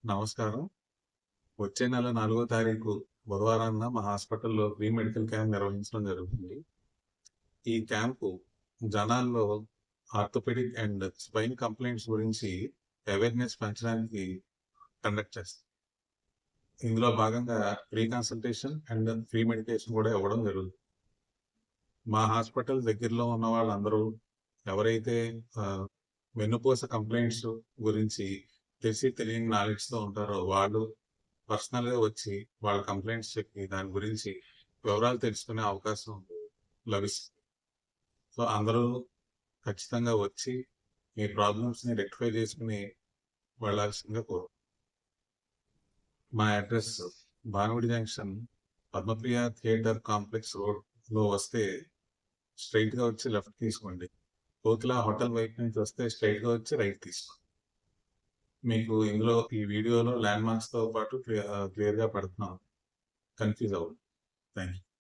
నమస్కారం. వచ్చే నెల 4వ తారీఖు బుధవారాన మా హాస్పిటల్‌లో ఫ్రీ మెడికల్ క్యాంప్ నిర్వహించడం జరుగుతుంది. ఈ క్యాంపు జనాల్లో ఆర్థోపెడిక్ అండ్ స్పైన్ కంప్లైంట్స్ గురించి అవేర్‌నెస్ పెంచడానికి కండక్ట్ చేస్తాం. ఇందులో భాగంగా free consultation and free medication కూడా ఇవ్వడం జరుగుతుంది. మా హాస్పిటల్ దగ్గరలో ఉన్న వాళ్ళందరూ ఎవరైతే వెన్నుపూస కంప్లైంట్స్ గురించి తెలియని నాలెడ్జ్‌తో ఉంటారో వాళ్ళు పర్సనల్‌గా వచ్చి వాళ్ళ కంప్లైంట్స్ చెప్పి దాని గురించి వివరాలు తెలుసుకునే అవకాశం లభిస్తుంది. సో, అందరూ ఖచ్చితంగా వచ్చి మీ ప్రాబ్లమ్స్‌ని రెక్టిఫై చేసుకొని వెళ్ళాల్సిందిగా మా address Bhanugudi junction Padmapriya theatre complex రోడ్‌లో వస్తే స్ట్రెయిట్‌గా వచ్చి లెఫ్ట్ తీసుకోండి. కోకిల హోటల్ వైపు నుంచి వస్తే స్ట్రెయిట్‌గా వచ్చి రైట్ తీసుకోండి. మీకు ఇందులో ఈ వీడియోలో ల్యాండ్ మార్క్స్‌తో పాటు క్లియర్‌గా పెడుతున్నాం. కన్‌ఫ్యూజ్ అవ్వద్దు. Thank you.